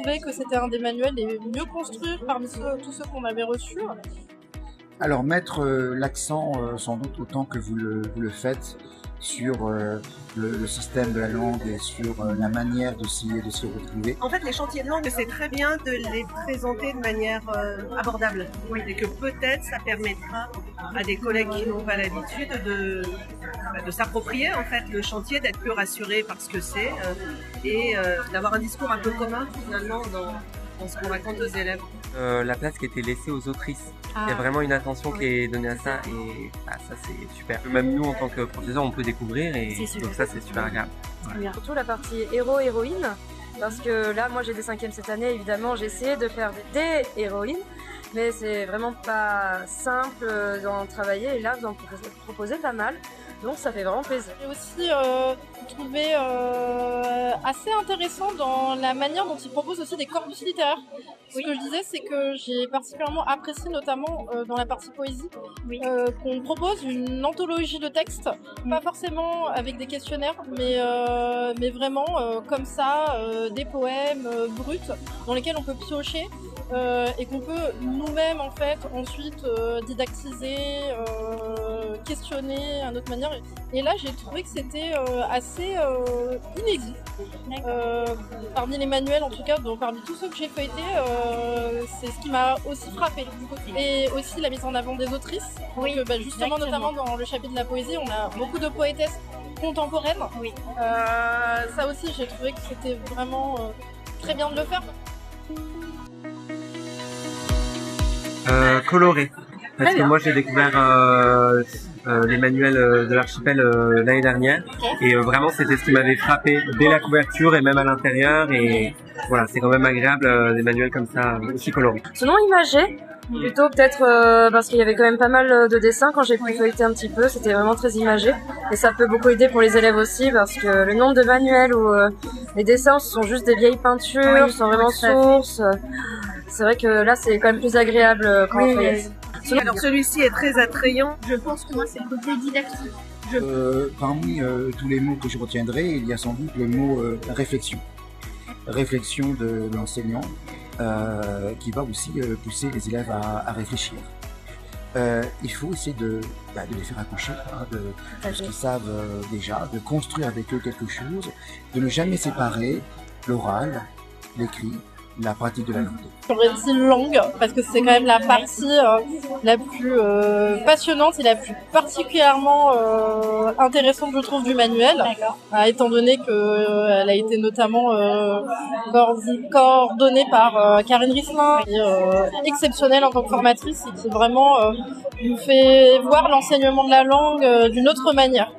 trouvé que c'était un des manuels les mieux construits parmi tous ceux qu'on avait reçus. Alors mettre l'accent sans doute autant que vous le faites sur le système de la langue et sur la manière de s'y retrouver. En fait, les chantiers de langue, c'est très bien de les présenter de manière abordable. Oui. Et que peut-être ça permettra à des collègues qui n'ont pas l'habitude de s'approprier en fait le chantier, d'être plus rassurés par ce que c'est et d'avoir un discours un peu commun finalement dans ce qu'on raconte aux élèves. La place qui était laissée aux autrices. Il y a vraiment une attention qui est donnée à ça et ça c'est super. Même nous en tant que professeurs on peut découvrir et donc ça c'est super agréable. Ouais. Surtout la partie héros-héroïne parce que là moi j'ai des 5e cette année évidemment j'ai essayé de faire des héroïnes mais c'est vraiment pas simple d'en travailler et là vous en proposez pas mal donc ça fait vraiment plaisir. J'ai aussi trouvé assez intéressant dans la manière dont ils proposent aussi des corpus littéraires. Ce que je disais, c'est que j'ai particulièrement apprécié, notamment dans la partie poésie, qu'on propose une anthologie de textes, pas forcément avec des questionnaires, mais vraiment comme ça, des poèmes bruts dans lesquels on peut piocher et qu'on peut nous-mêmes en fait ensuite didactiser, questionner à notre manière. Et là, j'ai trouvé que c'était assez inédit. Parmi les manuels, en tout cas, parmi tous ceux que j'ai feuilletés, c'est ce qui m'a aussi frappé. Et aussi la mise en avant des autrices. Oui, donc, justement, notamment dans le chapitre de la poésie, on a beaucoup de poétesses contemporaines. Oui. Ça aussi, j'ai trouvé que c'était vraiment très bien de le faire. Coloré. Parce que moi j'ai découvert les manuels de l'archipel l'année dernière et vraiment c'était ce qui m'avait frappé dès la couverture et même à l'intérieur et voilà c'est quand même agréable des manuels comme ça aussi colorés. Sinon imagé, plutôt peut-être parce qu'il y avait quand même pas mal de dessins quand j'ai pu feuilleter un petit peu, c'était vraiment très imagé et ça peut beaucoup aider pour les élèves aussi parce que le nombre de manuels où les dessins sont juste des vieilles peintures, sont vraiment sources. C'est vrai que là c'est quand même plus agréable quand on feuillette. Alors celui-ci est très attrayant. Je pense que moi c'est le côté didactique. Parmi tous les mots que je retiendrai, il y a sans doute le mot réflexion. Réflexion de l'enseignant qui va aussi pousser les élèves à réfléchir. Il faut essayer de les faire accoucher de ce qu'ils savent déjà, de construire avec eux quelque chose, de ne jamais séparer l'oral, l'écrit, la pratique de la langue. J'aurais dit langue, parce que c'est quand même la partie la plus passionnante et la plus particulièrement intéressante, je trouve, du manuel. Étant donné qu'elle a été notamment coordonnée par Karine Risselin, qui est exceptionnelle en tant que formatrice et qui vraiment nous fait voir l'enseignement de la langue d'une autre manière.